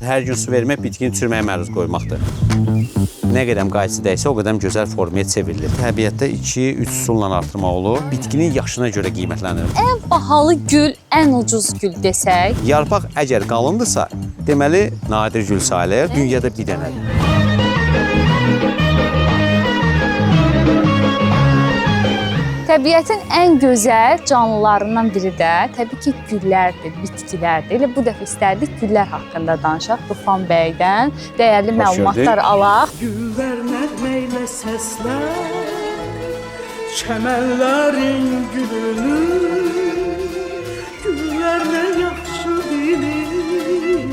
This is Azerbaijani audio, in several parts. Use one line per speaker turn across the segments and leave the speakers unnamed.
Hər gün su vermək bitkini çürüməyə məruz qoymaqdır. Nə qədəm qaysı dəysə, o qədəm gözəl formaya çevrilir. Təbiətdə 2-3 üsulla artırmaq olur. Bitkinin yaşına görə qiymətlənir.
Ən bahalı gül, ən ucuz gül desək?
Yarpaq əgər qalındırsa, deməli nadir gül sayılır. Dünyada bir dənədir.
Təbiətin ən gözəl canlılarından biri də təbii ki, güllərdir, bitkilərdir. Elə bu dəfə istərdik güllər haqqında danışaq. Tufan bəydən dəyərli məlumatlar alaq.
Güllər nəğməylə səslər, çəmənlərin gülünü, güllər nə yaxşı bilir,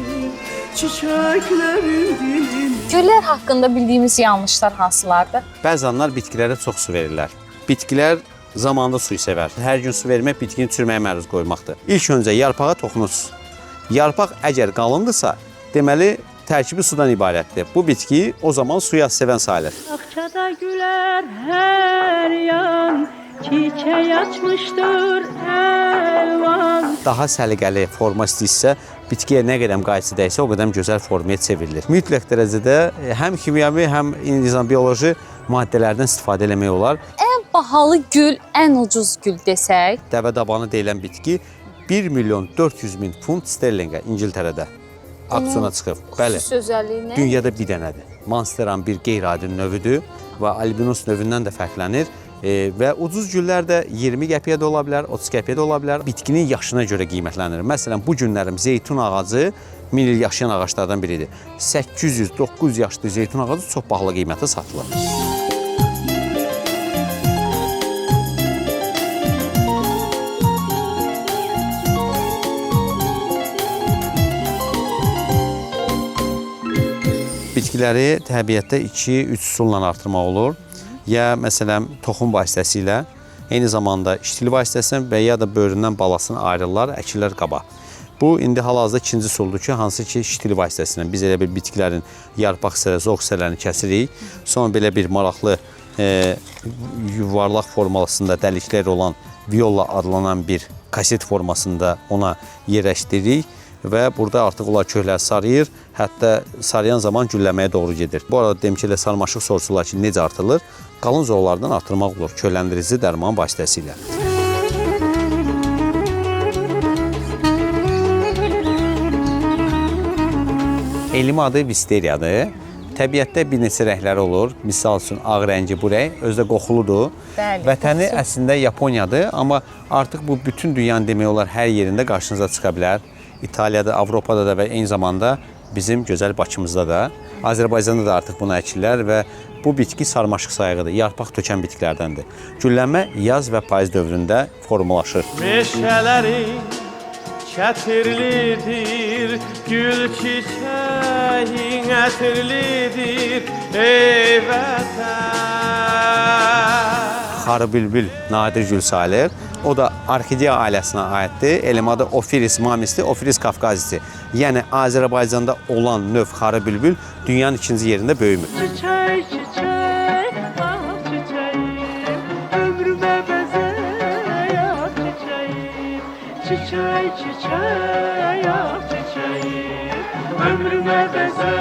çiçəklərin dilini.
Güllər haqqında bildiyimiz yanlışlar hansılardır?
Bəzi anlar bitkilərə çox su verirlər. Bitkilər zamanında suyu sevər. Hər gün su vermək bitkini çürüməyə məruz qoymaqdır. İlk öncə yarpağa toxunursunuz. Yarpaq əgər qalındırsa, deməli tərkibi sudan ibarətdir. Bu bitki o zaman suya sevən sayılır.
Bağçada gülər hər yan, çiçək açmışdır əlvan.
Daha səliqəli forma istəyirsə, bitkiyə nə qədəm qaysı dəysə, o qədəm gözəl formaya çevrilir. Mütləq dərəcədə həm kimyəvi, həm bioloji maddələrdən istifadə eləmək olar.
Ən bahalı gül, ən ucuz gül desək?
Dəvə-dabanı deyilən bitki 1.400.000 funt sterlinqə İngiltərədə aksiyona çıxıb. Bəli,
Xüsusi özəlliyi nə?
dünyada bir dənədir. Monsteran bir qeyri-adi növüdür və albinus növündən də fərqlənir. Və ucuz güllər də 20 qəpiyə də ola bilər, 30 qəpiyə də ola bilər. Bitkinin yaşına görə qiymətlənir. Məsələn, bu günlərim zeytun ağacı 1000 il yaşayan ağaclardan biridir. 800-900 yaşlı zeytun ağacı çox bahalı qiymətə satılır. Bitkiləri təbiətdə 2-3 üsulla artırmaq olur. Ya məsələn toxum vasitəsilə, eyni zamanda işçili vasitəsilə və ya da böyründən balasını ayrırlar, əkirlər qaba. Bu indi hal-hazırda ikinci üsuldur ki, hansı ki işçili vasitəsilə biz elə bir bitkilərin yarpaq hissələri, zoq hissələrini kəsirik. Sonra belə bir maraqlı yuvarlaq formasında dəliklər olan viola adlanan bir kaset formasında ona yerləşdiririk. Və burada artıq onlar kökləri sarıyır, hətta sarayan zaman gülləməyə doğru gedir. Bu arada deyim ki, elə sarmaşıq soruşurlar ki, necə artırılır? Qalın zoğlardan artırmaq olur, kökləndirici dərman vasitəsilə. Elmi adı visteriyadır. Təbiətdə bir neçə rəngləri olur. Misal üçün, ağ rəngi bu rəng, özü də qoxuludur.
Bəli,
Vətəni əslində Yaponiyadır, amma artıq bu bütün dünyanın demək olar hər yerində qarşınıza çıxa bilər. İtaliyada, Avropada da və eyni zamanda bizim gözəl Bakımızda da, Azərbaycanda da artıq bunu əkirlər və bu bitki sarmaşıq sayğıdır, yarpaq tökən bitkilərdəndir. Güllənmə yaz və payız dövründə formalaşır.
Meşələrin kətirlidir, gül çiçəyin ətirlidir, ey vətən.
Xarı bülbül nadir gül sayılır. O da orxideya ailəsinə aiddir. Elmi adı Ophiris mamisdir, Ophiris kafkazisi. Yəni Azərbaycanda olan növ xarı bülbül dünyanın ikinci yerində böyümür.
Çiçək, çiçək, ah çiçəyim, ömrümə bəzəyək çiçəyim. Çiçək, çiçək, ah çiçəyim, ömrümə bəzəyək.